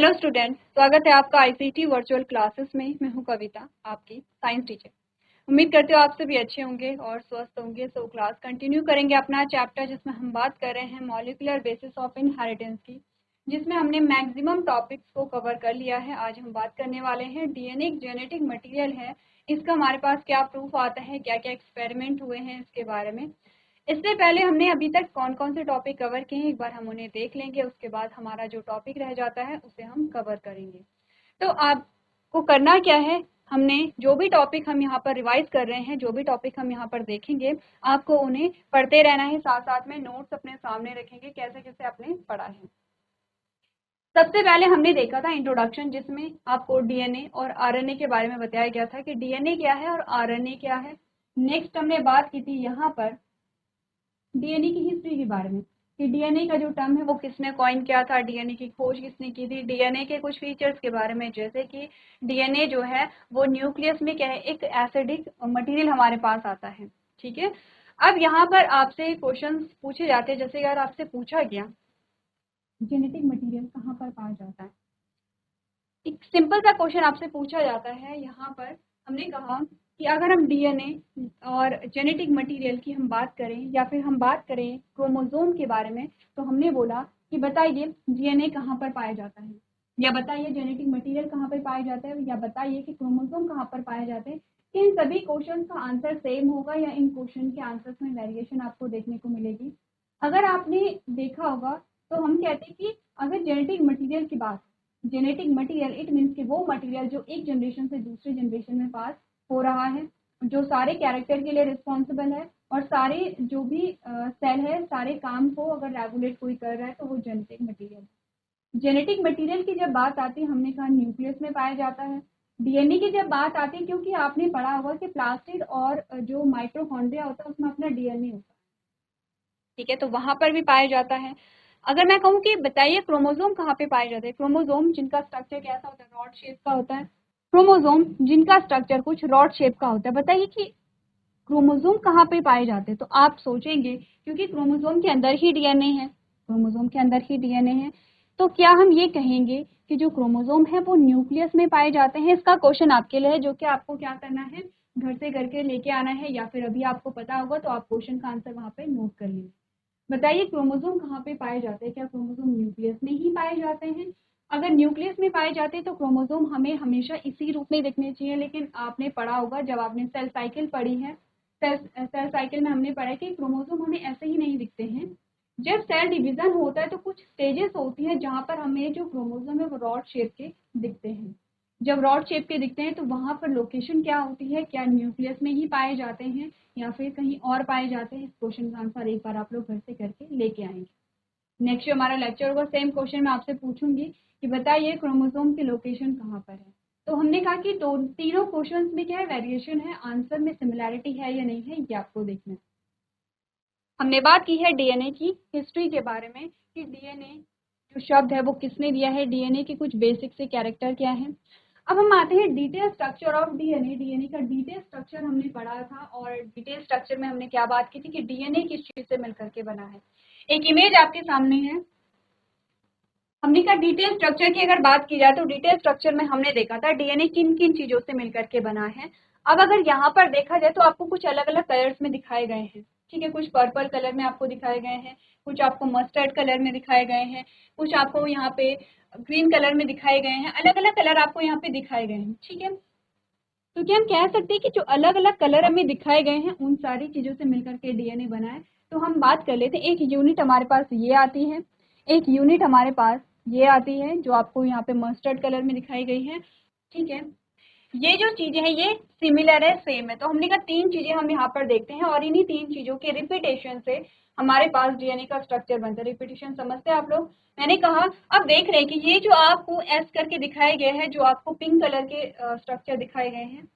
Hello student, स्वागत है आपका आईसीटी वर्चुअल क्लासेस में। मैं हूं कविता, आपकी साइंस टीचर। उम्मीद करते हो आप सभी अच्छे होंगे और स्वस्थ होंगे। सो क्लास कंटिन्यू करेंगे अपना चैप्टर जिसमें हम बात कर रहे हैं मॉलिक्यूलर बेसिस ऑफ इनहेरिटेंस की, जिसमें हमने मैक्सिमम टॉपिक्स को कवर कर लिया है। आज हम बात करने वाले हैं डीएनए एक जेनेटिक मटीरियल है, इसका हमारे पास क्या प्रूफ आता है, क्या क्या एक्सपेरिमेंट हुए हैं इसके बारे में। इससे पहले हमने अभी तक कौन कौन से टॉपिक कवर किए हैं एक बार हम उन्हें देख लेंगे। उसके बाद हमारा जो टॉपिक रह जाता है उसे हम कवर करेंगे। तो आपको करना क्या है, हमने जो भी टॉपिक हम यहाँ पर रिवाइज कर रहे हैं, जो भी टॉपिक हम यहाँ पर देखेंगे, आपको उन्हें पढ़ते रहना है, साथ साथ में नोट्स अपने सामने रखेंगे कैसे कैसे आपने पढ़ा है। सबसे पहले हमने देखा था इंट्रोडक्शन, जिसमें आपको डीएनए और आरएनए के बारे में बताया गया था कि डीएनए क्या है और आरएनए क्या है। नेक्स्ट हमने बात की थी यहाँ पर डीएनए की हिस्ट्री के बारे में कि डीएनए का जो टर्म है वो किसने कॉइन किया था, डीएनए की खोज किसने की थी। डीएनए के कुछ फीचर्स के बारे में, जैसे कि डीएनए जो है वो न्यूक्लियस में क्या है, एक एसिडिक मटेरियल हमारे पास आता है। ठीक है, अब यहाँ पर आपसे क्वेश्चंस पूछे जाते हैं, जैसे अगर आपसे पूछा गया जेनेटिक मटेरियल कहाँ पर पाया जाता है, एक सिंपल सा क्वेश्चन आपसे पूछा जाता है। यहाँ पर हमने कहा कि अगर हम डीएनए और जेनेटिक मटेरियल की हम बात करें या फिर हम बात करें क्रोमोसोम के बारे में, तो हमने बोला कि बताइए डीएनए कहाँ पर पाया जाता है, या बताइए जेनेटिक मटेरियल कहाँ पर पाया जाता है, या बताइए कि क्रोमोसोम कहाँ पर पाए जाते हैं। इन सभी क्वेश्चन का आंसर सेम होगा या इन क्वेश्चन के आंसर्स में वेरिएशन आपको देखने को मिलेगी। अगर आपने देखा होगा तो हम कहते हैं कि अगर जेनेटिक मटीरियल की बात, जेनेटिक मटीरियल इट मीन्स कि वो मटीरियल जो एक जनरेशन से दूसरे जनरेशन में पास हो रहा है, जो सारे कैरेक्टर के लिए रिस्पॉन्सिबल है और सारे जो भी सेल है, सारे काम को अगर रेगुलेट कोई कर रहा है तो वो जेनेटिक मटीरियल। जेनेटिक मटीरियल की जब बात आती है, हमने कहा न्यूक्लियस में पाया जाता है। डीएनए की जब बात आती है, क्योंकि आपने पढ़ा होगा कि प्लास्टिड और जो माइटोकॉन्ड्रिया होता है उसमें अपना डीएनए होता है, ठीक है, तो वहां पर भी पाया जाता है। अगर मैं कहूँ कि बताइए क्रोमोसोम कहाँ पे पाए जाते हैं, क्रोमोसोम जिनका स्ट्रक्चर कैसा होता है, रॉड शेप का होता है। क्रोमोसोम जिनका स्ट्रक्चर कुछ रॉड शेप का होता है, बताइए कि क्रोमोसोम कहाँ पे पाए जाते हैं। तो आप सोचेंगे क्योंकि क्रोमोसोम के अंदर ही डीएनए है, क्रोमोसोम के अंदर ही डीएनए है, तो क्या हम ये कहेंगे कि जो क्रोमोसोम है वो न्यूक्लियस में पाए जाते हैं। इसका क्वेश्चन आपके लिए है, जो कि आपको क्या करना है, घर से करके लेके आना है, या फिर अभी आपको पता होगा तो आप क्वेश्चन का आंसर वहां पे नोट कर लीजिए। बताइए क्रोमोसोम कहाँ पे पाए जाते हैं, क्या क्रोमोसोम न्यूक्लियस में ही पाए जाते हैं। अगर न्यूक्लियस में पाए जाते हैं तो क्रोमोसोम हमें हमेशा इसी रूप में दिखने चाहिए, लेकिन आपने पढ़ा होगा जब आपने सेल साइकिल पढ़ी है, सेल साइकिल में हमने पढ़ा कि क्रोमोसोम हमें ऐसे ही नहीं दिखते हैं। जब सेल डिवीजन होता है तो कुछ स्टेजेस होती है जहाँ पर हमें जो क्रोमोसोम है वो रॉड शेप के दिखते हैं। जब रॉड शेप के दिखते हैं तो वहाँ पर लोकेशन क्या होती है, क्या न्यूक्लियस में ही पाए जाते हैं या फिर कहीं और पाए जाते हैं। इस क्वेश्चन का आंसर एक बार आप लोग घर से करके लेके आएंगे। नेक्स्ट जो हमारा लेक्चर होगा, सेम क्वेश्चन मैं आपसे पूछूंगी कि बताइए क्रोमोसोम की लोकेशन कहाँ पर है। तो हमने कहा कि तीनों क्वेश्चंस में क्या है, वेरिएशन है, आंसर में सिमिलैरिटी है या नहीं है, ये आपको देखना है। हमने बात की है डीएनए की हिस्ट्री के बारे में कि डीएनए जो शब्द है वो किसने दिया है, डीएनए के कुछ बेसिक से कैरेक्टर क्या है। अब हम आते हैं detail structure of DNA. DNA का डिटेल स्ट्रक्चर हमने पढ़ा था, और डिटेल स्ट्रक्चर में हमने क्या बात की थी कि डीएनए किस चीज से मिलकर के बना है। एक इमेज आपके सामने है। हमने कहा डिटेल स्ट्रक्चर की अगर बात की जाए तो डिटेल स्ट्रक्चर में हमने देखा था डीएनए किन किन चीजों से मिलकर के बना है। अब अगर यहाँ पर देखा जाए तो आपको कुछ अलग अलग कलर्स में दिखाए गए हैं, ठीक है, कुछ पर्पल कलर में आपको दिखाए गए हैं, कुछ आपको मस्टर्ड कलर में दिखाए गए हैं, कुछ आपको यहाँ पे ग्रीन कलर में दिखाए गए हैं, अलग अलग कलर आपको यहाँ पे दिखाए गए हैं, ठीक है। तो क्या हम कह सकते हैं कि जो अलग अलग कलर हमें दिखाए गए हैं उन सारी चीजों से मिलकर के डीएनए बना है। तो हम बात कर लेते हैं, एक यूनिट हमारे पास ये आती है, एक यूनिट हमारे पास ये आती है जो आपको यहाँ पे मस्टर्ड कलर में दिखाई गई है, ठीक है। ये जो चीजें हैं ये सिमिलर है, सेम है। तो हमने कहा तीन चीजें हम यहाँ पर देखते हैं और इन्हीं तीन चीजों के रिपीटेशन से हमारे पास डीएनए का स्ट्रक्चर बनता है। रिपीटेशन समझते हैं आप लोग। मैंने कहा अब देख रहे हैं कि ये जो आपको एस करके दिखाए गए हैं, जो आपको पिंक कलर के स्ट्रक्चर दिखाए गए हैं,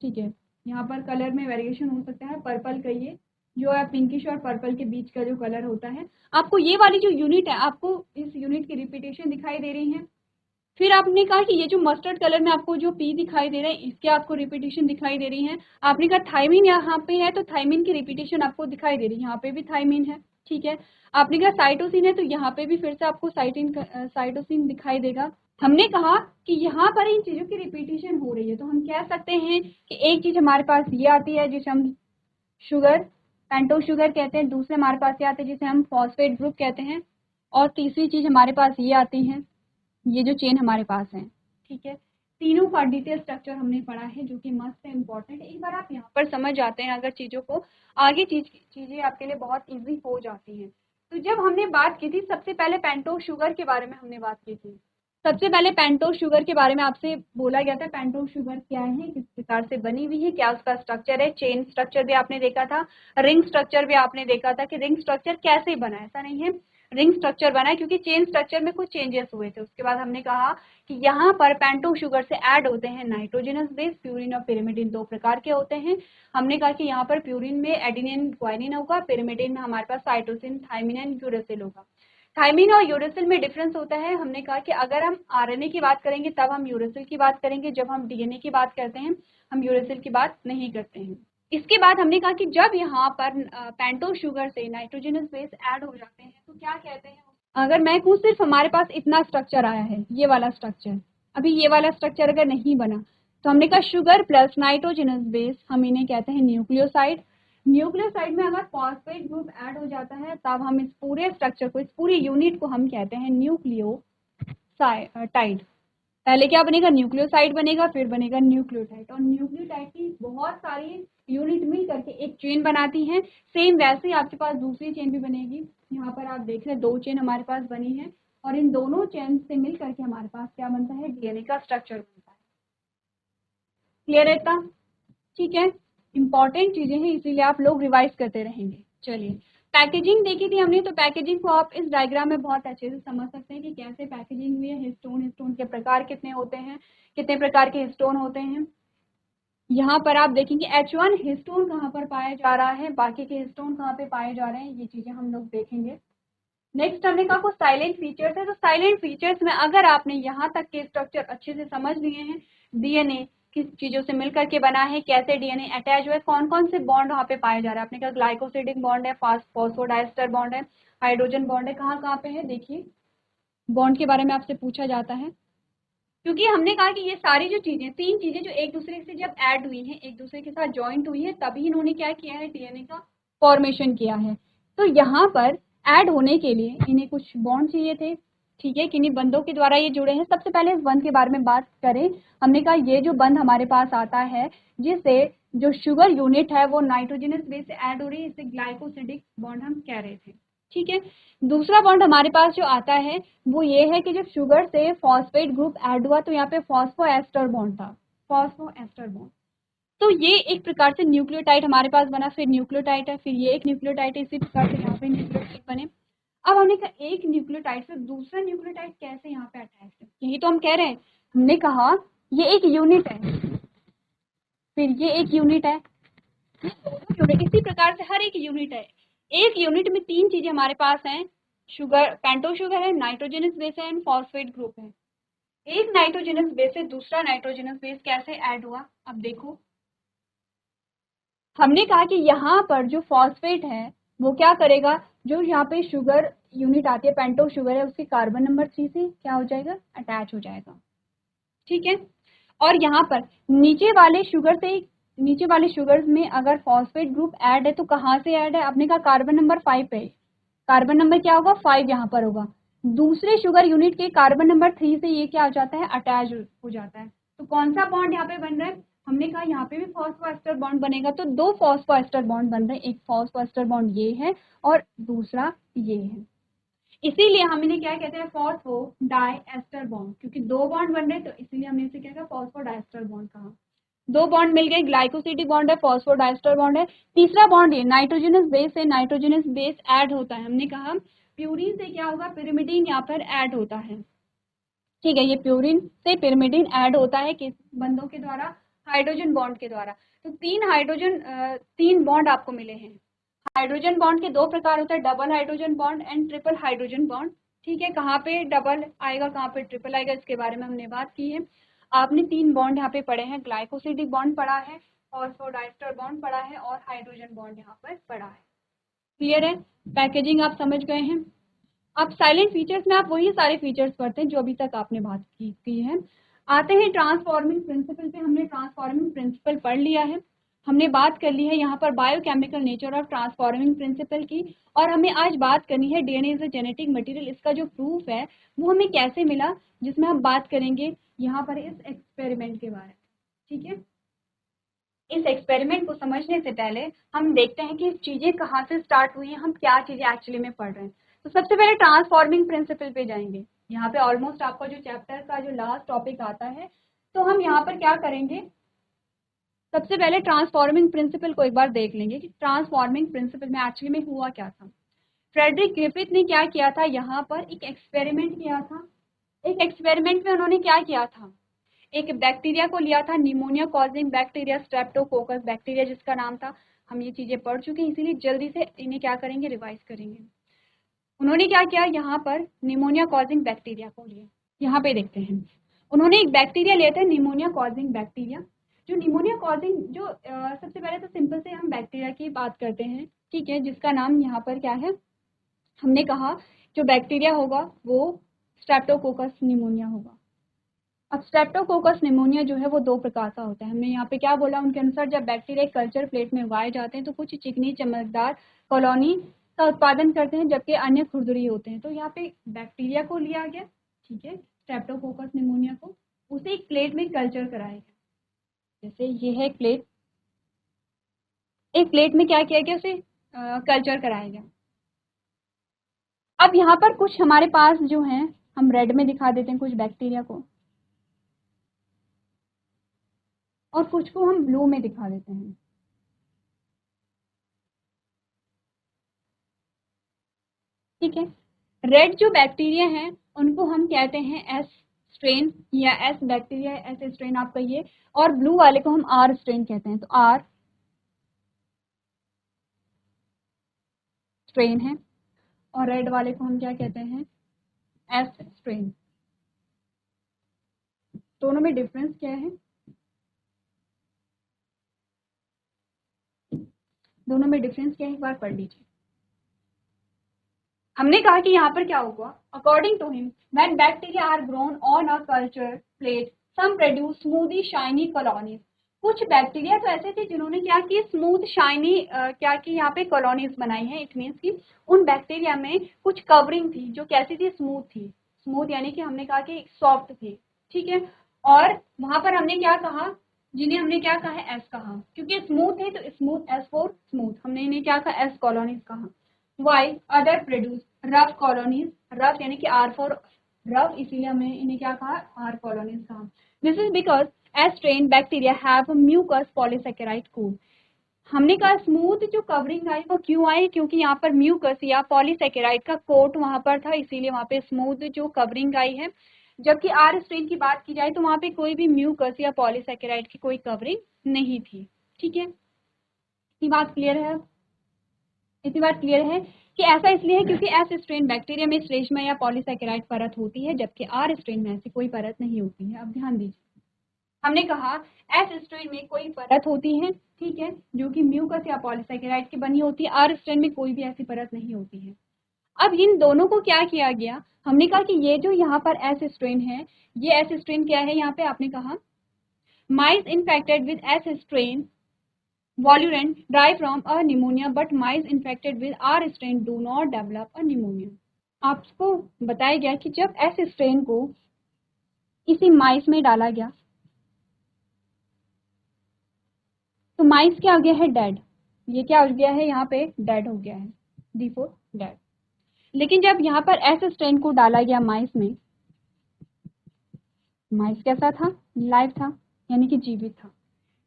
ठीक है, यहाँ पर कलर में वेरिएशन हो सकता है। पर्पल का ये जो है पिंकिश और पर्पल के बीच का जो कलर होता है, आपको ये वाली जो यूनिट है, आपको इस यूनिट की रिपीटेशन दिखाई दे रही है। फिर आपने कहा कि ये जो मस्टर्ड कलर में आपको जो पी दिखाई दे रहा है, इसके आपको रिपीटेशन दिखाई दे रही है। आपने कहा थाइमिन यहाँ पे है, तो थाइमिन की रिपीटेशन आपको दिखाई दे रही है, यहाँ पे भी थाइमिन है, ठीक है। आपने कहा साइटोसिन है, तो यहाँ पे भी फिर से आपको साइटोसिन दिखाई देगा। हमने कहा कि यहाँ पर इन चीजों की रिपीटिशन हो रही है, तो हम कह सकते हैं कि एक चीज हमारे पास ये आती है जिसे हम शुगर, पेंटोस शुगर कहते हैं, दूसरे हमारे पास ये आते हैं जिसे हम फॉस्फेट ग्रुप कहते हैं, और तीसरी चीज हमारे पास ये आती है, ये जो चेन हमारे पास है। ठीक है, तीनों का डिटेल स्ट्रक्चर हमने पढ़ा है, जो कि मस्त है, इंपॉर्टेंट। एक बार आप यहाँ पर समझ जाते हैं अगर चीजों को, आगे चीजें आपके लिए बहुत इजी हो जाती हैं। तो जब हमने बात की थी, सबसे पहले पेंटोस शुगर के बारे में हमने बात की थी। सबसे पहले पेंटोस शुगर के बारे में आपसे बोला गया था, पेंटोस शुगर क्या है, किस प्रकार से बनी हुई है, क्या उसका स्ट्रक्चर है। चेन स्ट्रक्चर भी आपने देखा था, रिंग स्ट्रक्चर भी आपने देखा था कि रिंग स्ट्रक्चर कैसे बना है। ऐसा नहीं है रिंग स्ट्रक्चर बना है क्योंकि चेन स्ट्रक्चर में कुछ चेंजेस हुए थे। उसके बाद हमने कहा कि यहाँ पर पेंटोस शुगर से ऐड होते हैं नाइट्रोजनस बेस, प्यूरिन और पिरिमिडिन, दो प्रकार के होते हैं। हमने कहा कि यहाँ पर प्यूरिन में एडेनिन ग्वानिन होगा, पिरिमिडिन में हमारे पास साइटोसिन, थायमिन एंड यूरेसिल होगा। थायमिन और यूरेसिल में डिफरेंस होता है। हमने कहा कि अगर हम आरएनए की बात करेंगे तब हम यूरेसिल की बात करेंगे, जब हम डीएनए की बात करते हैं हम यूरेसिल की बात नहीं करते हैं। इसके बाद हमने कहा कि जब यहाँ पर पेंटोस शुगर से नाइट्रोजनस बेस ऐड हो जाते हैं तो क्या कहते हैं। अगर मैं कहूँ सिर्फ हमारे पास इतना स्ट्रक्चर आया है, ये वाला स्ट्रक्चर, अभी ये वाला स्ट्रक्चर अगर नहीं बना तो हमने कहा शुगर प्लस नाइट्रोजनस बेस, हम इन्हें कहते हैं न्यूक्लियोसाइड। न्यूक्लियोसाइड में अगर फॉस्फेट ग्रुप ऐड हो जाता है तब हम इस पूरे स्ट्रक्चर को, इस पूरी यूनिट को हम कहते हैं न्यूक्लियोटाइड। पहले क्या बनेगा, न्यूक्लियोसाइड बनेगा, फिर बनेगा न्यूक्लियोटाइड, और न्यूक्लियोटाइड की बहुत सारी यूनिट मिल करके एक चेन बनाती हैं। सेम वैसे ही आपके पास दूसरी चेन भी बनेगी। यहाँ पर आप देख रहे हैं दो चेन हमारे पास बनी है, और इन दोनों चेन से मिल करके हमारे पास क्या बनता है, डीएनए का स्ट्रक्चर बनता है। क्लियर है इतना? ठीक है, इंपॉर्टेंट चीजें हैं इसीलिए आप लोग रिवाइज करते रहेंगे। चलिए, पैकेजिंग देखी थी हमने, तो पैकेजिंग को आप इस डायग्राम में बहुत अच्छे से समझ सकते हैं कि कैसे पैकेजिंग हुई है। हिस्टोन, हिस्टोन के प्रकार कितने होते हैं, कितने प्रकार के हिस्टोन होते हैं। यहाँ पर आप देखेंगे H1 हिस्टोन कहाँ पर पाया जा रहा है, बाकी के हिस्टोन कहाँ पे पाए जा रहे हैं, ये चीजें हम लोग देखेंगे। नेक्स्ट हमने कहा कुछ साइलेंट फीचर्स है, तो साइलेंट फीचर्स में अगर आपने यहाँ तक के स्ट्रक्चर अच्छे से समझ लिए हैं, डीएनए किस चीजों से मिलकर के बना है, कैसे डीएनए अटैच हुआ है, कौन कौन से बॉन्ड वहाँ पे पाए जा रहे हैं। आपने कहा ग्लाइकोसिडिक बॉन्ड है, फॉस्फोडाइस्टर बॉन्ड है, हाइड्रोजन बॉन्ड है, कहाँ कहाँ पे है। देखिए, बॉन्ड के बारे में आपसे पूछा जाता है, क्योंकि हमने कहा कि ये सारी जो चीजें, तीन चीजें जो एक दूसरे से जब ऐड हुई हैं, एक दूसरे के साथ ज्वाइंट हुई है, तभी इन्होंने क्या किया है, डीएनए का फॉर्मेशन किया है। तो यहाँ पर ऐड होने के लिए इन्हें कुछ बॉन्ड चाहिए थे। ठीक है, किन्हीं बंधों के द्वारा ये जुड़े हैं। सबसे पहले इस बंध के बारे में बात करें, हमने कहा ये जो बंध हमारे पास आता है, जिससे जो शुगर यूनिट है वो नाइट्रोजनस बेस से ऐड हो रही है, इसे ग्लाइकोसिडिक बॉन्ड हम कह रहे थे। ठीक है, दूसरा बॉन्ड हमारे पास जो आता है वो ये है कि जब शुगर से फॉस्फेट ग्रुप ऐड हुआ तो यहाँ पे फॉस्फोएस्टर बॉन्ड था, फॉस्फोएस्टर बॉन्ड। तो ये एक प्रकार से न्यूक्लियोटाइड हमारे पास बना, फिर न्यूक्लियोटाइड है, फिर ये एक न्यूक्लियोटाइड है, इसी प्रकार से यहाँ पे न्यूक्लियोटाइड बने। अब हमने कहा एक न्यूक्लियोटाइड से दूसरा न्यूक्लियोटाइड कैसे यहाँ पे अटैच है, यही तो हम कह रहे हैं। हमने कहा ये एक यूनिट है, फिर ये एक यूनिट है, इसी प्रकार से हर एक यूनिट है। एक यूनिट में तीन चीजें हमारे पास हैं, शुगर, पेंटोस शुगर है, नाइट्रोजनस बेस है एंड फॉस्फेट ग्रुप है। एक नाइट्रोजनस बेस से दूसरा नाइट्रोजनस बेस कैसे ऐड हुआ, अब देखो। हमने कहा कि यहाँ पर जो फॉस्फेट है वो क्या करेगा, जो यहाँ पे शुगर यूनिट आती है, पेंटोस शुगर है, उसके कार्बन नंबर 3 से क्या हो जाएगा, अटैच हो जाएगा। ठीक है, और यहाँ पर नीचे वाले शुगर से, नीचे वाले शुगर्स में अगर फॉस्फेट ग्रुप ऐड है तो कहाँ से ऐड है, आपने कहा कार्बन नंबर 5 पे। कार्बन नंबर क्या होगा, 5 यहाँ पर होगा। दूसरे शुगर यूनिट के कार्बन नंबर 3 से ये क्या हो जाता है, अटैच हो जाता है। तो कौन सा बॉन्ड यहाँ पे बन रहा है, हमने कहा यहाँ पे भी फॉस्फोएस्टर बॉन्ड बनेगा, तो दो फॉस्फोएस्टर बॉन्ड बन रहे हैं, एक फॉस्फोएस्टर बॉन्ड ये है और दूसरा ये है। इसीलिए हम इन्हें क्या कहते हैं, फॉस्फो डाइएस्टर बॉन्ड, क्योंकि दो बॉन्ड बन रहे तो इसीलिए हमने इसे क्या कहा, फॉस्फो डाइएस्टर बॉन्ड कहा। दो बॉन्ड मिल गए, ग्लाइकोसिडिक बॉन्ड है, फॉस्फो डाइएस्टर बॉन्ड है। तीसरा बॉन्ड ये नाइट्रोजनस बेस है, नाइट्रोजनस बेस ऐड होता है। हमने कहा प्यूरिन से क्या होगा, पिरिमिडीन यहाँ पर ऐड होता है। ठीक है, ये प्यूरिन से पिरिमिडीन ऐड होता है किस बंधों के द्वारा, हाइड्रोजन बॉन्ड के द्वारा। तो तीन बॉन्ड आपको मिले हैं। हाइड्रोजन बॉन्ड के दो प्रकार होते हैं, double hydrogen bond and triple hydrogen bond. ठीक है, कहाँ पे डबल आएगा, कहाँ पे ट्रिपल आएगा, इसके बारे में हमने बात की है। आपने तीन बॉन्ड यहाँ पे पढ़े हैं, ग्लाइकोसिडिक बॉन्ड पढ़ा है, फॉस्फोडाइस्टर बॉन्ड पढ़ा है और हाइड्रोजन बॉन्ड यहाँ पर पढ़ा है। क्लियर है? पैकेजिंग आप समझ गए हैं। अब साइलेंट फीचर्स में आप वही सारे फीचर्स पढ़ते हैं जो अभी तक आपने बात की है। आते हैं ट्रांसफॉर्मिंग प्रिंसिपल पे। हमने ट्रांसफॉर्मिंग प्रिंसिपल पढ़ लिया है, हमने बात कर ली है यहाँ पर biochemical nature of transforming principle की, और हमें आज बात करनी है DNA is a genetic material. इसका जो प्रूफ है वो हमें कैसे मिला, जिसमें हम बात करेंगे यहाँ पर इस एक्सपेरिमेंट के बारे में। ठीक है, इस एक्सपेरिमेंट को समझने से पहले हम देखते हैं कि चीजें कहाँ से स्टार्ट हुई हैं, हम क्या चीजें एक्चुअली में पढ़ रहे हैं। तो सबसे पहले ट्रांसफॉर्मिंग प्रिंसिपल पे जाएंगे। यहाँ पे ऑलमोस्ट आपका जो चैप्टर का जो लास्ट टॉपिक आता है, तो हम यहाँ पर क्या करेंगे, सबसे पहले ट्रांसफॉर्मिंग प्रिंसिपल को एक बार देख लेंगे कि ट्रांसफॉर्मिंग प्रिंसिपल में एक्चुअली में हुआ क्या था। फ्रेडरिक ग्रिफिथ ने क्या किया था, यहाँ पर एक एक्सपेरिमेंट किया था। एक एक्सपेरिमेंट में उन्होंने क्या किया था, एक बैक्टीरिया को लिया था, pneumonia causing bacteria, Streptococcus bacteria जिसका नाम था। हम ये चीजें पढ़ चुके हैं, इसीलिए जल्दी से इन्हें क्या करेंगे, रिवाइज करेंगे। उन्होंने क्या किया, यहाँ पर निमोनिया कॉजिंग बैक्टीरिया को लिया। यहाँ पे देखते हैं, उन्होंने एक बैक्टीरिया लिया था, निमोनिया कॉजिंग बैक्टीरिया। जो निमोनिया कॉजिंग जो सबसे पहले तो सिंपल से हम बैक्टीरिया की बात करते हैं, ठीक है, जिसका नाम यहाँ पर क्या है, हमने कहा जो बैक्टीरिया होगा वो स्ट्रेप्टोकोकस निमोनिया होगा। अब स्ट्रेप्टोकोकस निमोनिया जो है वो दो प्रकार का होता है। हमने यहाँ पे क्या बोला, उनके अनुसार जब बैक्टीरिया कल्चर प्लेट में उगाए जाते हैं तो कुछ चिकनी चमकदार कॉलोनी का उत्पादन करते हैं, जबकि अन्य खुरदुरी होते हैं। तो यहाँ पे बैक्टीरिया को लिया गया, ठीक है, स्ट्रेप्टोकोकस निमोनिया को, उसे एक प्लेट में कल्चर कराया गया। जैसे ये है एक प्लेट, एक प्लेट में क्या किया गया, उसे कल्चर कराया गया। अब यहाँ पर कुछ हमारे पास जो है, हम रेड में दिखा देते हैं कुछ बैक्टीरिया को, और कुछ को हम ब्लू में दिखा देते हैं। ठीक है, रेड जो बैक्टीरिया हैं उनको हम कहते हैं एस स्ट्रेन या एस बैक्टीरिया, एस स्ट्रेन आप कहिए, और ब्लू वाले को हम आर स्ट्रेन कहते हैं। तो आर स्ट्रेन है, और रेड वाले को हम क्या कहते हैं, एस स्ट्रेन। दोनों में डिफरेंस क्या है, दोनों में डिफरेंस क्या है, एक बार पढ़ लीजिए। हमने कहा कि यहाँ पर क्या होगा, according to him when bacteria are grown on a culture plate some produce smooth shiny colonies. कुछ बैक्टीरिया तो ऐसे थे जिन्होंने क्या की, स्मूथ शाइनी क्या की यहाँ पे कॉलोनीज बनाई है। इट मीन्स की उन बैक्टीरिया में कुछ कवरिंग थी जो कैसी थी, स्मूथ थी। स्मूथ यानी कि हमने कहा कि सॉफ्ट थी, ठीक है। और वहां पर हमने क्या कहा, जिन्हें हमने क्या कहा है, एस कहा, क्योंकि स्मूथ है तो स्मूथ, एस फॉर स्मूथ, हमने इन्हें क्या कहा, एस कॉलोनीज कहा। While other produce rough colonies, rough यानी कि आर फॉर रफ, इसीलिए हमने इन्हें क्या कहा, आर कॉलोनीज कहा। This is because S strain bacteria have mucus polysaccharide coat. हमने कहा स्मूथ जो कवरिंग आई वो क्यों आई, क्योंकि यहाँ पर म्यूकस या पॉलीसेकेराइड का कोट वहां पर था, इसीलिए वहां पे स्मूथ जो कवरिंग आई है। जबकि आर स्ट्रेन की बात की जाए तो वहां पे कोई भी म्यूकस या पॉलीसेकेराइड की कोई कवरिंग नहीं थी। ठीक है, इतनी बात क्लियर है, इतनी बात क्लियर है कि ऐसा इसलिए है क्योंकि एस स्ट्रेन बैक्टीरिया में श्लेष्मा या पॉलीसेकेराइड परत होती है, जबकि आर स्ट्रेन में ऐसी कोई परत नहीं होती है। अब ध्यान दीजिए, हमने कहा एस स्ट्रेन में कोई परत होती है, ठीक है, जो कि म्यूकस या पॉलीसेकेराइड की बनी होती है। आर स्ट्रेन में कोई भी ऐसी परत नहीं होती है। अब इन दोनों को क्या किया गया, हमने कहा कि ये जो यहाँ पर एस स्ट्रेन है, ये एस स्ट्रेन क्या है, यहाँ पे आपने कहा mice infected with S strain Volurent die from a pneumonia, but mice infected with R strain do not develop a pneumonia. आपको बताया गया कि जब एस स्ट्रेन को किसी माइस में डाला गया तो माइस क्या हो गया है, डेड। ये क्या हो गया है, यहाँ पे डेड हो गया है, डी फॉर डेड। लेकिन जब यहाँ पर एस स्ट्रेन को डाला गया माइस में, माइस कैसा था, लाइव था, यानी कि जीवित था।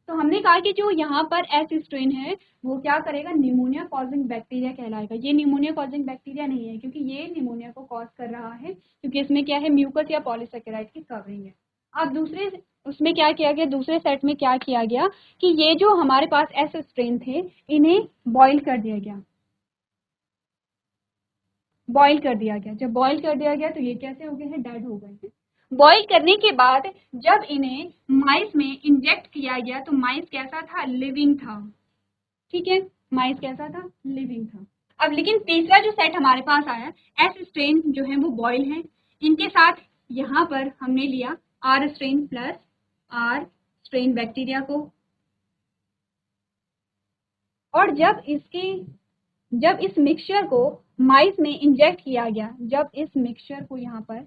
तो हमने कहा कि जो यहाँ पर एस स्ट्रेन है वो क्या करेगा, निमोनिया कॉजिंग बैक्टीरिया कहलाएगा। ये निमोनिया कॉजिंग बैक्टीरिया नहीं है, क्योंकि ये निमोनिया को कॉज कर रहा है, क्योंकि इसमें क्या है, म्यूकस या पॉलीसेकेराइड की कवरिंग है। अब दूसरे उसमें क्या किया गया, दूसरे सेट में क्या किया गया कि ये जो हमारे पास एस स्ट्रेन थे इन्हें बॉइल कर दिया गया, बॉइल कर दिया गया। जब बॉइल कर दिया गया तो ये कैसे हो गए हैं, डेड हो गए हैं। बॉईल करने के बाद जब इन्हें माइस में इंजेक्ट किया गया तो माइस कैसा था, लिविंग था। ठीक है, माइस कैसा था, लिविंग था। अब लेकिन तीसरा जो सेट हमारे पास आया, एस स्ट्रेन जो है वो बॉयल है, इनके साथ यहाँ पर हमने लिया R strain plus R strain bacteria को, और जब इस मिक्सचर को माइस में इंजेक्ट किया गया, जब इस मिक्सचर को यहाँ पर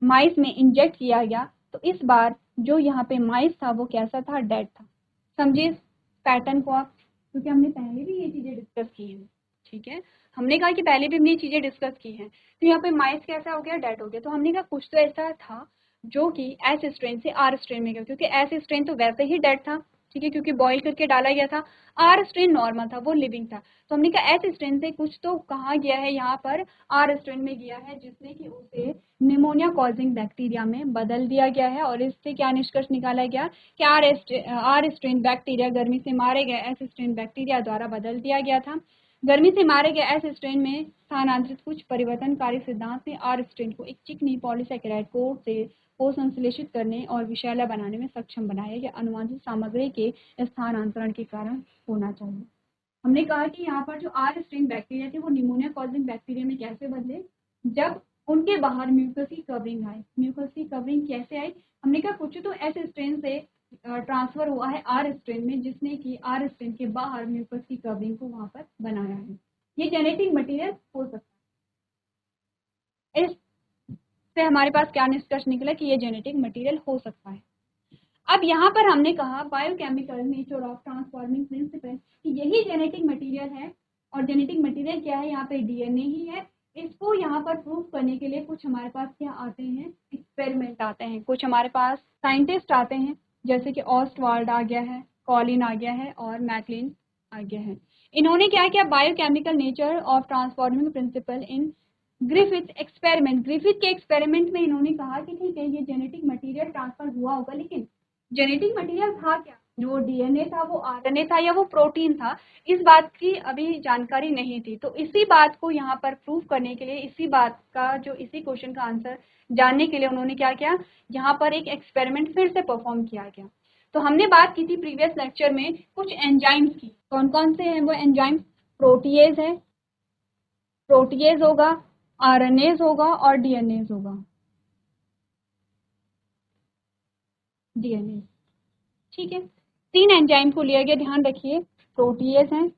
माइस में इंजेक्ट किया गया, तो इस बार जो यहाँ पे माइस था वो कैसा था, डेड था। समझिए इस पैटर्न को आप, क्योंकि हमने पहले भी ये चीजें डिस्कस की हैं, ठीक है, हमने कहा कि पहले भी हमने ये चीजें डिस्कस की हैं। तो यहाँ पे माइस कैसा हो गया, डेड हो गया। तो हमने कहा कुछ तो ऐसा था जो कि एस स्ट्रेन से आर स्ट्रेन में गया, क्योंकि एस स्ट्रेन तो वैसे ही डेड था, ठीक है, क्योंकि बॉईल करके डाला गया था। आर स्ट्रेन नॉर्मल था, वो लिविंग था। तो हमने कहा एस स्ट्रेन से कुछ तो कहाँ गया है, यहाँ पर आर स्ट्रेन में गया है, जिसने कि उसे निमोनिया कॉजिंग बैक्टीरिया में बदल दिया गया है। और इससे क्या निष्कर्ष निकाला गया कि आर स्ट्रेन बैक्टीरिया गर्मी से मारे गए एस स्ट्रेन बैक्टीरिया द्वारा बदल दिया गया था। गर्मी से मारे गए एस स्ट्रेन में स्थानांतरित कुछ परिवर्तनकारी सिद्धांत ने आर स्ट्रेन को एक चिकनी पॉलीसेकेराइड कोट से को संश्लेषित करने और विषैला बनाने में सक्षम बनाया। यह अनुवांशिक सामग्री के स्थानांतरण के कारण होना चाहिए। हमने कहा कि यहाँ पर जो आर स्ट्रेन बैक्टीरिया थे वो निमोनिया कॉजिंग बैक्टीरिया में कैसे बदले, जब उनके बाहर म्यूकस की कवरिंग आई। म्यूकस की कवरिंग कैसे आई, हमने कहा कुछ तो एस स्ट्रेन से ट्रांसफर हुआ है आर स्ट्रेन में, जिसने कि आर स्ट्रेन के बाहर म्यूकस की कवरिंग को वहां पर बनाया है। ये जेनेटिक मटेरियल हो सकता है। इससे हमारे पास क्या निष्कर्ष निकला कि ये जेनेटिक मटेरियल हो सकता है। अब यहाँ पर हमने कहा biochemical nature of transforming principle कि यही जेनेटिक मटेरियल है, और जेनेटिक मटेरियल क्या है, यहाँ पे डीएनए ही है। इसको यहाँ पर प्रूव करने के लिए कुछ हमारे पास क्या आते हैं, एक्सपेरिमेंट आते हैं, कुछ हमारे पास साइंटिस्ट आते हैं, जैसे कि ऑस्टवाल्ड आ गया है, कॉलिन आ गया है और मैकलिन आ गया है। इन्होंने क्या किया, biochemical nature of transforming principle in Griffith experiment, Griffith के एक्सपेरिमेंट में इन्होंने कहा कि ठीक है ये जेनेटिक मटेरियल ट्रांसफर हुआ होगा, लेकिन जेनेटिक मटेरियल था क्या, जो डीएनए था वो आरएनए था या वो प्रोटीन था, इस बात की अभी जानकारी नहीं थी। तो इसी बात को यहाँ पर प्रूव करने के लिए, इसी क्वेश्चन का आंसर जानने के लिए उन्होंने क्या किया, यहाँ पर एक एक्सपेरिमेंट फिर से परफॉर्म किया गया। तो हमने बात की थी प्रीवियस लेक्चर में कुछ एंजाइम्स की, कौन कौन से हैं वो एंजाइम्स, प्रोटीएज है, प्रोटीएज होगा, आरएनएज होगा और डीएनएज होगा, डीएनए, ठीक है। 3 एंजाइम को लिया गया, ध्यान रखिए, प्रोटीएज हैं,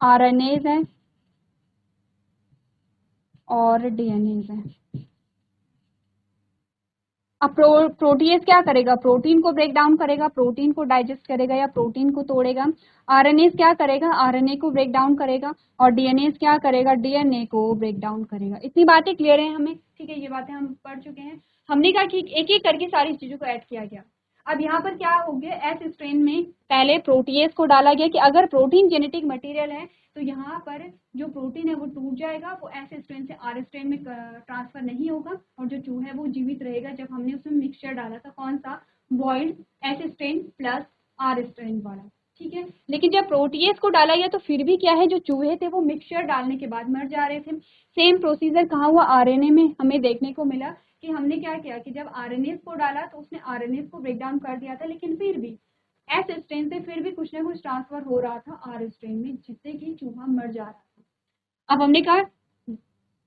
आरएनएज हैं और डीएनएज हैं। अब प्रोटीएज क्या करेगा, प्रोटीन को ब्रेक डाउन करेगा, प्रोटीन को डाइजेस्ट करेगा या प्रोटीन को तोड़ेगा। आरएनएज क्या करेगा, आरएनए को ब्रेक डाउन करेगा, और डीएनएज क्या करेगा, डीएनए को ब्रेक डाउन करेगा। इतनी बातें क्लियर है हमें, ठीक है, ये बातें हम पढ़ चुके हैं। हमने कहा कि एक एक करके सारी चीजों को ऐड किया गया। अब यहाँ पर क्या हो गया, एस स्ट्रेन में पहले प्रोटीएज को डाला गया कि अगर प्रोटीन जेनेटिक मटेरियल है तो यहाँ पर जो प्रोटीन है वो टूट जाएगा, वो एस स्ट्रेन से आर स्ट्रेन में ट्रांसफर नहीं होगा, और जो चूहा है वो जीवित रहेगा। जब हमने उसमें मिक्सचर डाला था, कौन सा, boiled S strain plus R strain वाला, ठीक है। लेकिन जब प्रोटीएज को डाला गया तो फिर भी क्या है, जो चूहे थे वो मिक्सचर डालने के बाद मर जा रहे थे। सेम प्रोसीजर कहाँ हुआ, आरएनए में हमें देखने को मिला कि हमने क्या किया कि जब आरएनए को डाला तो उसने आरएनए को ब्रेक डाउन कर दिया था, लेकिन फिर भी एस स्ट्रेन से फिर भी कुछ ना कुछ ट्रांसफर हो रहा था आर स्ट्रेन में, जिससे कि चूहा मर जा रहा था। अब हमने कहा,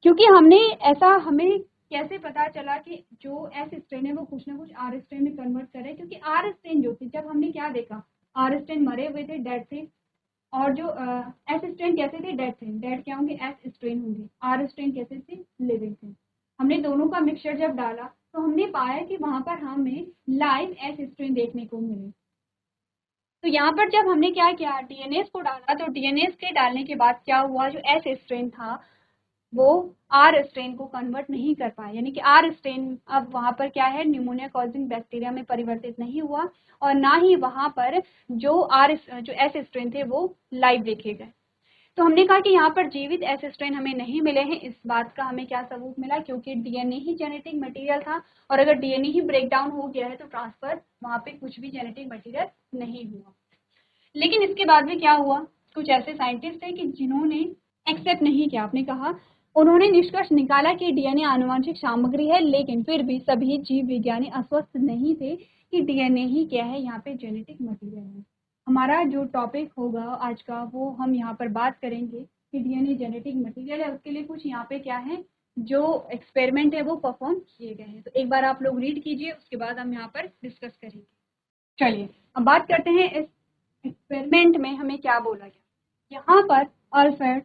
क्योंकि हमें कैसे पता चला कि जो एस स्ट्रेन है वो कुछ ना कुछ आर स्ट्रेन में कन्वर्ट करे, क्योंकि आर स्ट्रेन जो थी, जब हमने क्या देखा, आर स्ट्रेन मरे हुए थे, डेड थे, और जो एस स्ट्रेन कैसे थे, डेड थे। डेड क्या होंगे, एस स्ट्रेन होंगे। आर स्ट्रेन कैसे थे, लिविंग थे। हमने दोनों का मिक्सचर जब डाला तो हमने पाया कि वहां पर हमें लाइव एस स्ट्रेन देखने को मिले। तो यहाँ पर जब हमने क्या किया, डीएनएस को डाला, तो डीएनएस के डालने के बाद क्या हुआ, जो एस स्ट्रेन था वो आर स्ट्रेन को कन्वर्ट नहीं कर पाया, यानी कि आर स्ट्रेन अब वहां पर क्या है, न्यूमोनिया कॉजिंग बैक्टीरिया में परिवर्तित नहीं हुआ, और ना ही वहां पर जो एस स्ट्रेन थे वो लाइव देखे गए। तो हमने कहा कि यहाँ पर जीवित एस स्ट्रेन हमें नहीं मिले हैं। इस बात का हमें क्या सबूत मिला, क्योंकि डीएनए ही जेनेटिक मटेरियल था, और अगर डीएनए ही ब्रेक डाउन हो गया है तो ट्रांसफर वहां पे कुछ भी जेनेटिक मटेरियल नहीं हुआ। लेकिन इसके बाद में क्या हुआ, कुछ ऐसे साइंटिस्ट थे कि जिन्होंने एक्सेप्ट नहीं किया। आपने कहा, उन्होंने निष्कर्ष निकाला कि डीएनए आनुवंशिक सामग्री है, लेकिन फिर भी सभी जीव विज्ञानी अस्वस्थ नहीं थे कि डीएनए ही क्या है, यहाँ पे जेनेटिक मटेरियल है। हमारा जो टॉपिक होगा आज का वो हम यहाँ पर बात करेंगे कि डीएनए जेनेटिक मटेरियल है, उसके लिए कुछ यहाँ पे क्या है जो एक्सपेरिमेंट है वो परफॉर्म किए गए हैं। तो एक बार आप लोग रीड कीजिए, उसके बाद हम यहाँ पर डिस्कस करेंगे। चलिए अब बात करते हैं इस एक्सपेरिमेंट में हमें क्या बोला गया। यहाँ पर अल्फ्रेड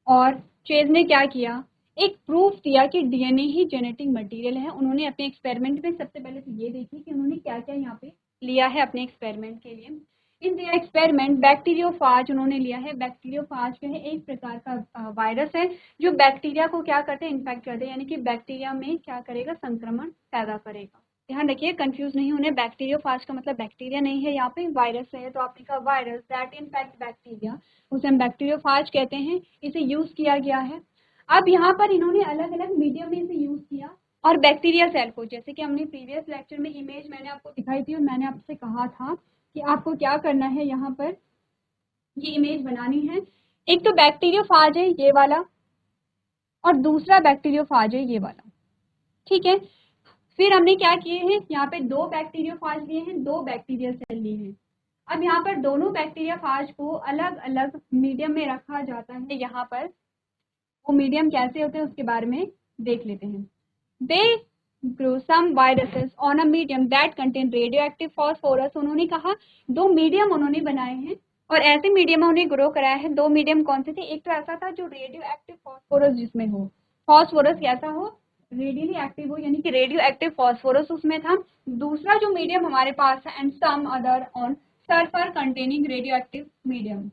और चेज ने क्या किया, एक प्रूफ दिया कि डीएनए ही जेनेटिक मटेरियल है। उन्होंने अपने एक्सपेरिमेंट में सबसे पहले तो ये देखी कि उन्होंने क्या क्या यहाँ पे लिया है अपने एक्सपेरिमेंट के लिए। इन दिया एक्सपेरिमेंट बैक्टीरियोफाज उन्होंने लिया है। बैक्टीरियोफाज जो है एक प्रकार का वायरस है जो बैक्टीरिया को क्या करते हैं, इन्फेक्ट करते हैं, यानी कि बैक्टीरिया में क्या करेगा, संक्रमण पैदा करेगा। ध्यान रखिए, कंफ्यूज नहीं होने, बैक्टीरियोफाज का मतलब बैक्टीरिया नहीं है, यहाँ पे वायरस है। तो आपने कहा वायरस दैट इन्फेक्ट बैक्टीरिया, उसे हम बैक्टीरियोफाज कहते हैं। इसे यूज किया गया है। अब यहाँ पर इन्होंने अलग अलग मीडियम में इसे यूज किया और बैक्टीरिया सेल को, जैसे कि हमने प्रीवियस लेक्चर में इमेज मैंने आपको दिखाई थी और मैंने आपसे कहा था कि आपको क्या करना है, यहाँ पर ये इमेज बनानी है। एक तो बैक्टीरियोफाज है ये वाला और दूसरा बैक्टीरियोफाज है ये वाला, ठीक है। फिर हमने क्या किए हैं, यहाँ पे दो बैक्टीरियोफाज लिए हैं, दो बैक्टीरिया सेल लिए हैं। अब यहाँ पर दोनों बैक्टीरियाफाज को अलग अलग मीडियम में रखा जाता है। यहाँ पर वो मीडियम कैसे होते हैं उसके बारे में देख लेते हैं। They grow some viruses on a medium that contain radioactive phosphorus. उन्होंने कहा दो मीडियम उन्होंने बनाए हैं और ऐसे मीडियम उन्हें ग्रो कराया है। दो मीडियम कौन से थे, एक तो ऐसा था जो रेडियो एक्टिव फॉस्फोरस जिसमें हो, फॉस्फोरस कैसा हो, रेडियली एक्टिव हो, यानी कि रेडियो एक्टिव फॉस्फोरस उसमें था। दूसरा जो मीडियम हमारे पास है and some other on sulphur containing radioactive medium,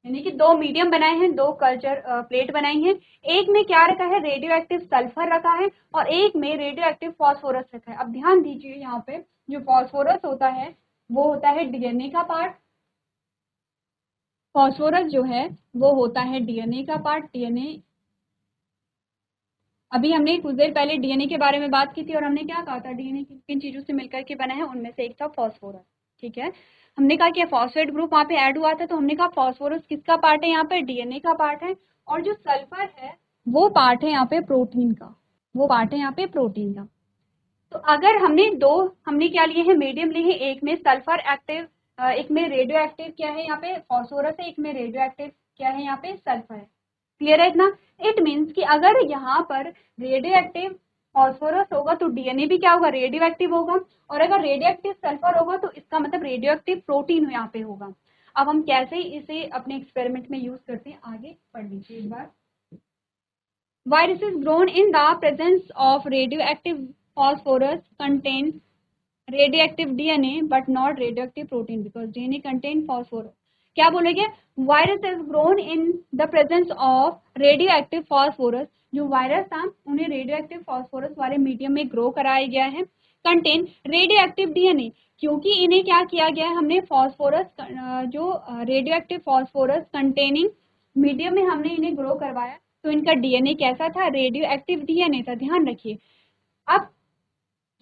यानी कि दो मीडियम बनाए हैं, दो कल्चर प्लेट बनाई है। एक में क्या रखा है, रेडियो एक्टिव सल्फर रखा है और एक में रेडियो एक्टिव फॉस्फोरस रखा है। अब ध्यान दीजिए, यहाँ पे जो फॉस्फोरस होता है वो होता है डीएनए का पार्ट, फॉस्फोरस जो है वो होता है डीएनए का पार्ट। डीएनए अभी हमने कुछ देर पहले डीएनए के बारे में बात की थी और हमने क्या कहा था, डीएनए किन चीजों से मिलकर के बना है, उनमें से एक था फॉस्फोरस, ठीक है। हमने कहा कि फॉस्फेट ग्रुप वहाँ पे ऐड हुआ था, तो हमने कहा फॉस्फोरस किसका पार्ट है, यहाँ पे डीएनए का पार्ट है। और जो सल्फर है वो पार्ट है यहाँ पे प्रोटीन का, वो पार्ट है यहाँ पे प्रोटीन का। तो अगर हमने क्या लिए हैं, मीडियम लिए हैं, एक में सल्फर एक्टिव, एक में रेडियो एक्टिव क्या है, यहाँ पे फॉस्फोरस है, एक में रेडियो एक्टिव क्या है, यहाँ पे सल्फर है। क्लियर है इतना। इट मीन्स कि अगर यहाँ पर रेडियो एक्टिव फॉस्फोरस होगा तो डीएनए भी क्या होगा, रेडियो एक्टिव होगा। और अगर रेडियो एक्टिव सल्फर होगा तो इसका मतलब रेडियो एक्टिव प्रोटीन यहाँ पे होगा। अब हम कैसे इसे अपने एक्सपेरिमेंट में यूज करते हैं आगे पढ़ लीजिए एक बार। Viruses grown in the presence of radioactive phosphorus contain radioactive DNA but not radioactive protein because DNA contain phosphorus. क्या बोलेंगे, virus is grown in the presence of radioactive phosphorus. जो वायरस था उन्हें रेडियोएक्टिव फॉस्फोरस वाले medium में grow कराया गया है। कंटेन रेडियोएक्टिव डीएनए, क्योंकि इन्हें क्या किया गया है, हमने फॉस्फोरस जो रेडियोएक्टिव फॉस्फोरस कंटेनिंग मीडियम में हमने इन्हें ग्रो करवाया, तो इनका डीएनए कैसा था, रेडियो एक्टिव डीएनए था। ध्यान रखिए। अब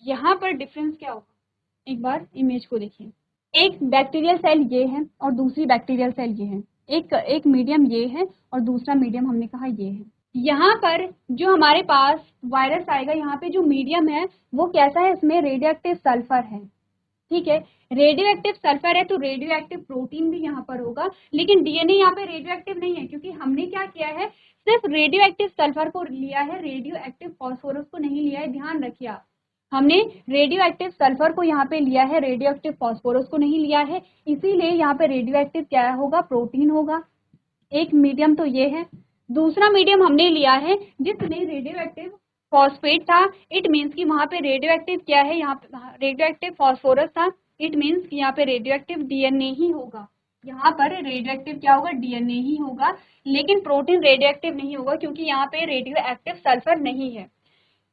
यहाँ पर डिफरेंस क्या होगा, एक बार इमेज को देखिए। एक बैक्टीरियल सेल ये है और दूसरी बैक्टीरियल सेल ये है। एक मीडियम ये है और दूसरा मीडियम हमने कहा ये है। यहाँ पर जो हमारे पास वायरस आएगा, यहाँ पे जो मीडियम है वो कैसा है, इसमें रेडियो एक्टिव सल्फर है, ठीक है। रेडियो एक्टिव सल्फर है तो रेडियो एक्टिव प्रोटीन भी यहाँ पर होगा, लेकिन डीएनए यहाँ पे रेडियो एक्टिव नहीं है, क्योंकि हमने क्या किया है, सिर्फ रेडियो एक्टिव सल्फर को लिया है, रेडियो एक्टिव फॉस्फोरस को नहीं लिया है। ध्यान रखिए आप, हमने रेडियो एक्टिव सल्फर को यहाँ पे लिया है, रेडियो एक्टिव फॉस्फोरस को नहीं लिया है, इसीलिए यहाँ पे रेडियो एक्टिव क्या होगा, प्रोटीन होगा। एक मीडियम तो ये है, दूसरा मीडियम हमने लिया है जिसमें रेडियो एक्टिव फॉस्फेट था। इट मीन्स कि वहां पे रेडियो एक्टिव क्या है, यहाँ पे रेडियो एक्टिव फॉस्फोरस था। इट मीन्स कि यहाँ पे रेडियो एक्टिव डीएनए ही होगा, यहाँ पर रेडियो एक्टिव क्या होगा, डीएनए ही होगा, लेकिन प्रोटीन रेडियो एक्टिव नहीं होगा, क्योंकि यहाँ पे रेडियो एक्टिव सल्फर नहीं है।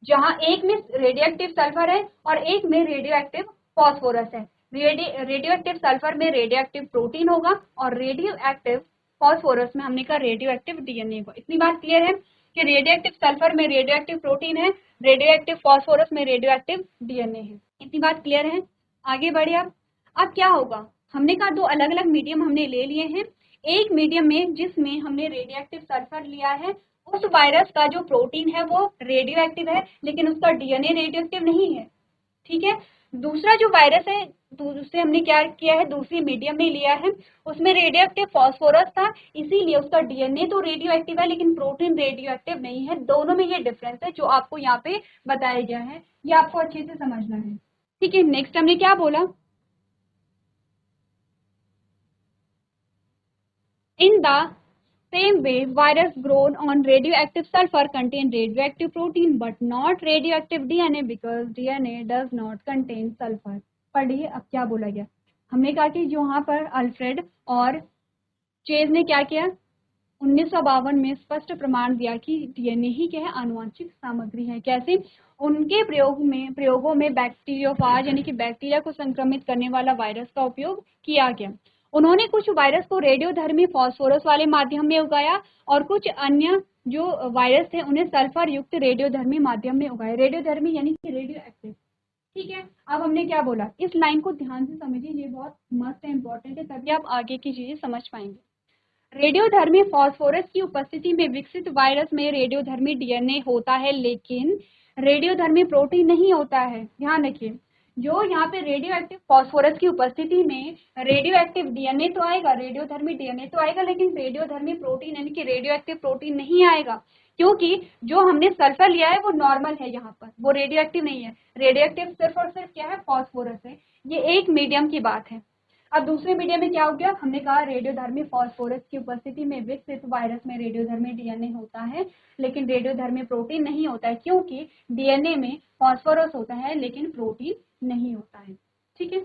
जहाँ एक में रेडियो एक्टिव सल्फर है और एक में रेडियो एक्टिव फॉस्फोरस है। रेडियो एक्टिव सल्फर में रेडियो एक्टिव प्रोटीन होगा और रेडियो एक्टिव फॉस्फोरस में हमने कहा रेडियो एक्टिव डीएनए होगा। इतनी बात क्लियर है कि रेडियो एक्टिव सल्फर में रेडियो एक्टिव प्रोटीन है, रेडियो एक्टिव फॉस्फोरस में रेडियो एक्टिव डीएनए है। इतनी बात क्लियर है। आगे बढ़े। अब क्या होगा, हमने कहा दो अलग अलग मीडियम हमने ले लिए हैं। एक मीडियम में जिसमें हमने रेडियो एक्टिव सल्फर लिया है, उस वायरस का जो प्रोटीन है वो रेडियो एक्टिव है, लेकिन उसका डीएनए रेडियो एक्टिव नहीं है, ठीक है। दूसरा जो वायरस है, दूसरे हमने क्या किया है, दूसरी मीडियम में लिया है, उसमें रेडियो एक्टिव फॉस्फोरस था, इसीलिए उसका डीएनए तो रेडियो एक्टिव है लेकिन प्रोटीन रेडियो एक्टिव नहीं है। दोनों में ये डिफरेंस है जो आपको यहाँ पे बताया गया है, ये आपको अच्छे से समझना है। ठीक है, नेक्स्ट हमने क्या बोला, in the same way virus grown on radioactive sulfur contain radioactive protein but not radioactive DNA because DNA does not contain sulfur। पढ़िए अब क्या बोला गया। हमने कहा कि जो यहाँ पर अल्फ्रेड और चेज ने क्या किया, 1952 में स्पष्ट प्रमाण दिया कि डीएनए ही क्या है, आनुवंशिक सामग्री है। कैसे, उनके प्रयोगों में बैक्टीरियोफाज यानी कि बैक्टीरिया को संक्रमित करने वाला वायरस का उपयोग किया गया। उन्होंने कुछ वायरस को रेडियोधर्मी फॉस्फोरस वाले माध्यम में उगाया और कुछ अन्य जो वायरस थे उन्हें सल्फर युक्त रेडियोधर्मी माध्यम में उगाया। रेडियोधर्मी यानी कि रेडियो एक्टिव। ठीक है, अब हमने क्या बोला, इस लाइन को ध्यान से समझिए, ये बहुत मस्त है, इंपॉर्टेंट है, तभी आप आगे की चीजें समझ पाएंगे। रेडियोधर्मी फास्फोरस की उपस्थिति में विकसित वायरस में रेडियोधर्मी डीएनए होता है लेकिन रेडियोधर्मी प्रोटीन नहीं होता है। ध्यान रखिए, जो यहाँ पे रेडियो एक्टिव फास्फोरस की उपस्थिति में रेडियो एक्टिव डीएनए तो आएगा, रेडियोधर्मी डीएनए तो आएगा, लेकिन रेडियोधर्मी प्रोटीन यानी कि रेडियो एक्टिव प्रोटीन नहीं आएगा, क्योंकि जो हमने सल्फर लिया है वो नॉर्मल है, यहाँ पर वो रेडियो एक्टिव नहीं है। रेडियो एक्टिव सिर्फ और सिर्फ क्या है, फास्फोरस है। ये एक मीडियम की बात है। अब दूसरे मीडियम में क्या हो गया, हमने कहा रेडियोधर्मी फास्फोरस की उपस्थिति में विकसित वायरस में रेडियोधर्मी डीएनए होता है लेकिन रेडियोधर्मी प्रोटीन नहीं होता है, क्योंकि डीएनए में फास्फोरस होता है लेकिन प्रोटीन नहीं होता है। ठीक है,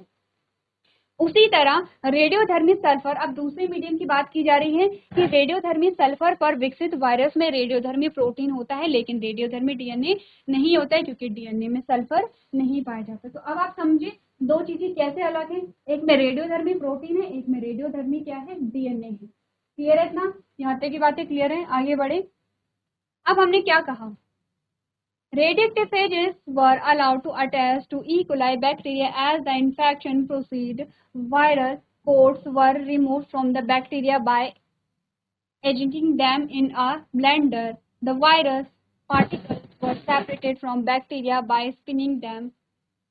उसी तरह रेडियोधर्मी सल्फर, अब दूसरे मीडियम की बात की जा रही है कि रेडियोधर्मी सल्फर पर विकसित वायरस में रेडियोधर्मी प्रोटीन होता है लेकिन रेडियोधर्मी डीएनए नहीं होता है क्योंकि डीएनए में सल्फर नहीं पाया जाता। तो अब आप समझे दो चीजें कैसे अलग है, एक में रेडियोधर्मी प्रोटीन है, एक में रेडियोधर्मी क्या है, डीएनए है। क्लियर है इतना, यहाँ तक की बातें क्लियर है, आगे बढ़े। अब हमने क्या कहा, radioactive phages were allowed to attach to E. coli bacteria as the infection proceeded. Viral coats were removed from the bacteria by aging them in a blender. The virus particles were separated from bacteria by spinning them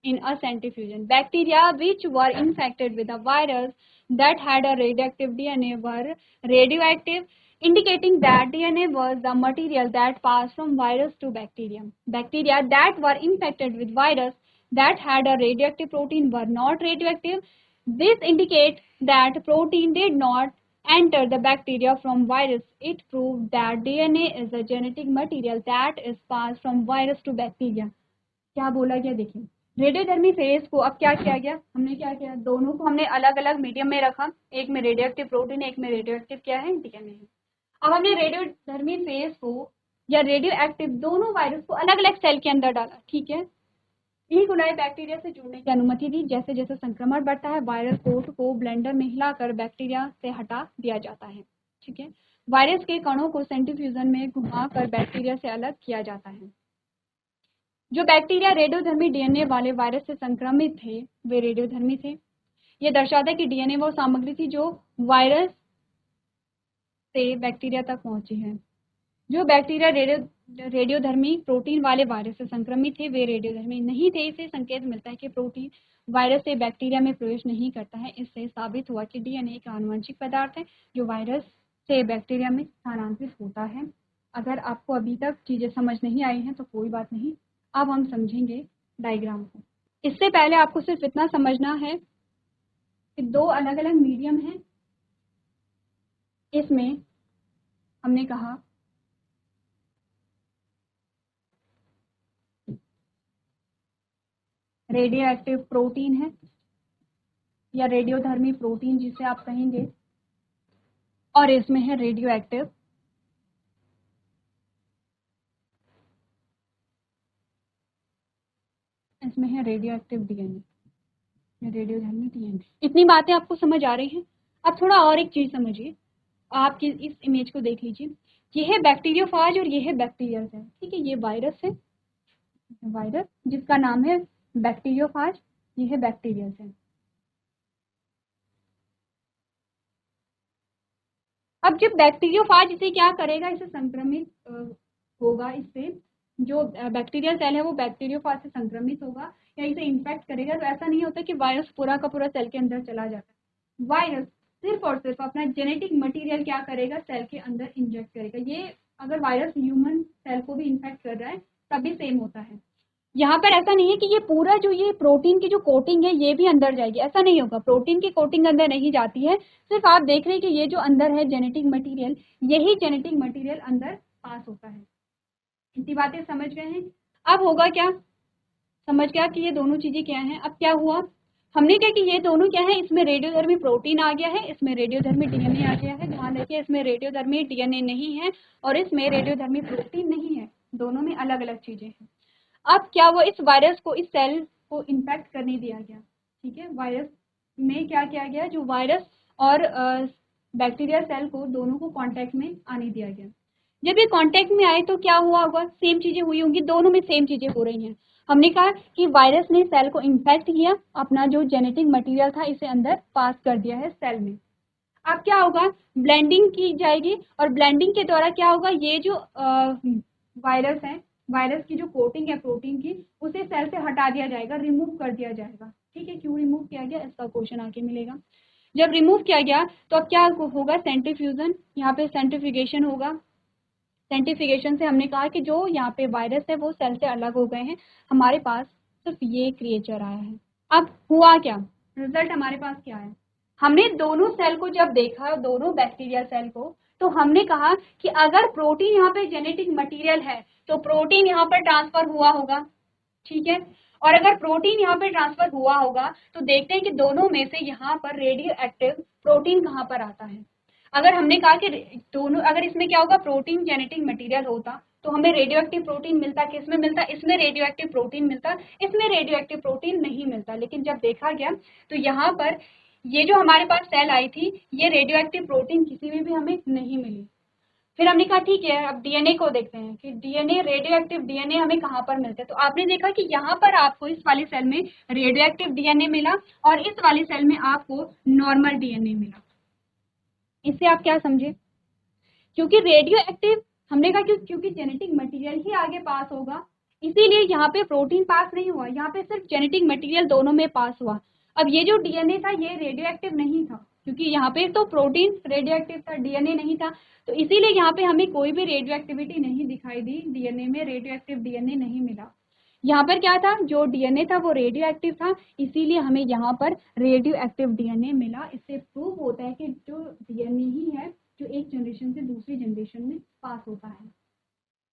in a centrifuge. Bacteria which were infected with a virus that had a radioactive DNA were radioactive, indicating that DNA was the material that passed from virus to bacteria. Bacteria that were infected with virus that had a radioactive protein were not radioactive. This indicates that protein did not enter the bacteria from virus. It proved that DNA is a genetic material that is passed from virus to bacteria. क्या बोला गया देखिए, रेडियोधर्मी phase को अब क्या किया गया, हमने क्या किया, दोनों को हमने अलग अलग मीडियम में रखा, एक में रेडियो एक्टिव प्रोटीन, एक में रेडियो एक्टिव क्या है, डीएनए है। अब हमने रेडियोधर्मी फेज को या रेडियो एक्टिव दोनों वायरस को अलग अलग सेल के अंदर डाला। ठीक है, ई कोलाई बैक्टीरिया से जुड़ने की अनुमति दी। जैसे जैसे संक्रमण बढ़ता है वायरस कोट को ब्लेंडर में हिलाकर बैक्टीरिया से हटा दिया जाता है। ठीक है, वायरस के कणों को सेंट्रीफ्यूजन में घुमाकर बैक्टीरिया से अलग किया जाता है। जो बैक्टीरिया रेडियोधर्मी डीएनए वाले वायरस से संक्रमित थे वे रेडियोधर्मी थे। यह दर्शाता है कि डीएनए वो सामग्री थी जो वायरस से बैक्टीरिया तक पहुंची है। जो बैक्टीरिया रेडियोधर्मी प्रोटीन वाले वायरस से संक्रमित थे वे रेडियोधर्मी नहीं थे। इससे संकेत मिलता है कि प्रोटीन वायरस से बैक्टीरिया में प्रवेश नहीं करता है। इससे साबित हुआ कि डीएनए एक आनुवंशिक पदार्थ है जो वायरस से बैक्टीरिया में स्थानांतरित होता है। अगर आपको अभी तक चीजें समझ नहीं आई हैं तो कोई बात नहीं, अब हम समझेंगे डायग्राम को। इससे पहले आपको सिर्फ इतना समझना है कि दो अलग अलग मीडियम हैं। इसमें हमने कहा रेडियो एक्टिव प्रोटीन है या रेडियोधर्मी प्रोटीन जिसे आप कहेंगे, और इसमें है रेडियो एक्टिव इसमें है रेडियो एक्टिव डीएनए या रेडियोधर्मी डीएनए। इतनी बातें आपको समझ आ रही हैं। अब थोड़ा और एक चीज समझिए, आपकी इस इमेज को देख लीजिए, ये है बैक्टीरियोफाज और ये है बैक्टीरियल सेल। ठीक है, ये वायरस है, वायरस जिसका नाम है बैक्टीरियोफाज, ये है बैक्टीरियल सेल। अब जब बैक्टीरियोफाज इसे क्या करेगा, इसे संक्रमित होगा इससे, जो बैक्टीरियल सेल है वो बैक्टीरियोफाज से संक्रमित होगा या इसे इन्फेक्ट करेगा। तो ऐसा नहीं होता कि वायरस पूरा का पूरा सेल के अंदर चला जाता है। वायरस सिर्फ और सिर्फ अपना जेनेटिक मटेरियल क्या करेगा, सेल के अंदर इंजेक्ट करेगा। ये अगर वायरस ह्यूमन सेल को भी इन्फेक्ट कर रहा है तभी सेम होता है। यहाँ पर ऐसा नहीं है कि ये पूरा जो ये प्रोटीन की जो कोटिंग है ये भी अंदर जाएगी, ऐसा नहीं होगा। प्रोटीन की कोटिंग अंदर नहीं जाती है, सिर्फ आप देख रहे हैं कि ये जो अंदर है जेनेटिक मटेरियल, यही जेनेटिक मटेरियल अंदर पास होता है। इतनी बातें समझ गए हैं। अब होगा क्या, समझ गया कि ये दोनों चीजें क्या हैं। अब क्या हुआ, हमने क्या कि ये दोनों क्या है, इसमें रेडियोधर्मी प्रोटीन आ गया है, इसमें रेडियोधर्मी डीएनए आ गया है। ध्यान रखिए, इसमें रेडियोधर्मी डीएनए नहीं है और इसमें रेडियोधर्मी प्रोटीन नहीं है, दोनों में अलग अलग चीजें हैं। अब क्या हुआ, इस वायरस को, इस सेल को इन्फेक्ट करने दिया गया। ठीक है, वायरस में क्या किया गया, जो वायरस और बैक्टीरिया सेल को दोनों को कांटेक्ट में आने दिया गया। जब ये कांटेक्ट में आए तो क्या हुआ होगा, सेम चीजें हुई होंगी, दोनों में सेम चीजें हो रही हैं। हमने कहा कि वायरस ने सेल को इन्फेक्ट किया, अपना जो जेनेटिक मटेरियल था इसे अंदर पास कर दिया है सेल में। अब क्या होगा, ब्लेंडिंग की जाएगी और ब्लेंडिंग के द्वारा क्या होगा, ये जो वायरस है, वायरस की जो कोटिंग है प्रोटीन की, उसे सेल से हटा दिया जाएगा, रिमूव कर दिया जाएगा। ठीक है, क्यों रिमूव किया गया, इसका क्वेश्चन आके मिलेगा। जब रिमूव किया गया तो अब क्या होगा, सेंट्रीफ्यूजन, यहाँ पे सेंट्रीफ्यूगेशन होगा। सेंट्रीफ्यूगेशन से हमने कहा कि जो यहाँ पे वायरस है वो सेल से अलग हो गए हैं, हमारे पास सिर्फ ये क्रिएचर आया है। अब हुआ क्या, रिजल्ट हमारे पास क्या है, हमने दोनों सेल को जब देखा, दोनों बैक्टीरिया सेल को, तो हमने कहा कि अगर प्रोटीन यहाँ पे जेनेटिक मटेरियल है तो प्रोटीन यहाँ पर ट्रांसफर हुआ होगा। ठीक है, और अगर प्रोटीन यहाँ पे ट्रांसफर हुआ होगा तो देखते हैं कि दोनों में से यहाँ पर रेडियो एक्टिव प्रोटीन कहाँ पर आता है। अगर हमने कहा कि दोनों, अगर इसमें क्या होगा, प्रोटीन जेनेटिक मटेरियल होता तो हमें रेडियो एक्टिव प्रोटीन मिलता, किसमें मिलता, इसमें रेडियो एक्टिव प्रोटीन मिलता, इसमें रेडियो एक्टिव प्रोटीन नहीं मिलता। लेकिन जब देखा गया तो यहाँ पर ये जो हमारे पास सेल आई थी, ये रेडियो एक्टिव प्रोटीन किसी में भी हमें नहीं मिली। फिर हमने कहा ठीक है, अब डीएनए को देखते हैं कि डीएनए, रेडियो एक्टिव डीएनए हमें कहाँ पर मिलते हैं। तो आपने देखा कि यहाँ पर आपको इस वाली सेल में रेडियो एक्टिव डीएनए मिला और इस वाली सेल में आपको नॉर्मल डीएनए मिला। इससे आप क्या समझे, क्योंकि रेडियो एक्टिव, हमने कहा क्योंकि जेनेटिक मटेरियल ही आगे पास होगा, इसीलिए यहाँ पे प्रोटीन पास नहीं हुआ, यहाँ पे सिर्फ जेनेटिक मटेरियल दोनों में पास हुआ। अब ये जो डीएनए था ये रेडियो एक्टिव नहीं था, क्योंकि यहाँ पे तो प्रोटीन रेडियो एक्टिव था, डीएनए नहीं था, तो इसीलिए यहाँ पे हमें कोई भी रेडियो एक्टिविटी नहीं दिखाई दी, डीएनए में रेडियो एक्टिव डीएनए नहीं मिला। यहाँ पर क्या था, जो डीएनए था वो रेडियो एक्टिव था, इसीलिए हमें यहाँ पर रेडियो एक्टिव डीएनए मिला। इससे प्रूव होता है कि जो डीएनए ही है जो एक जनरेशन से दूसरी जनरेशन में पास होता है।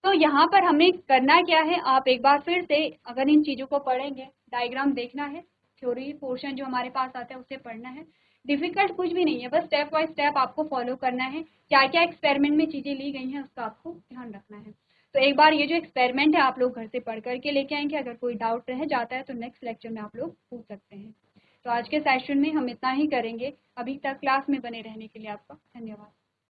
तो यहाँ पर हमें करना क्या है, आप एक बार फिर से अगर इन चीज़ों को पढ़ेंगे, डायग्राम देखना है, थ्योरी पोर्शन जो हमारे पास आता है उसे पढ़ना है। डिफिकल्ट कुछ भी नहीं है, बस स्टेप बाय स्टेप आपको फॉलो करना है। क्या क्या एक्सपेरिमेंट में चीज़ें ली गई हैं उसका आपको ध्यान रखना है। तो एक बार ये जो एक्सपेरिमेंट है आप लोग घर से पढ़ करके लेके आएंगे, अगर कोई डाउट रह जाता है तो नेक्स्ट लेक्चर में आप लोग पूछ सकते हैं। तो आज के सेशन में हम इतना ही करेंगे। अभी तक क्लास में बने रहने के लिए आपका धन्यवाद।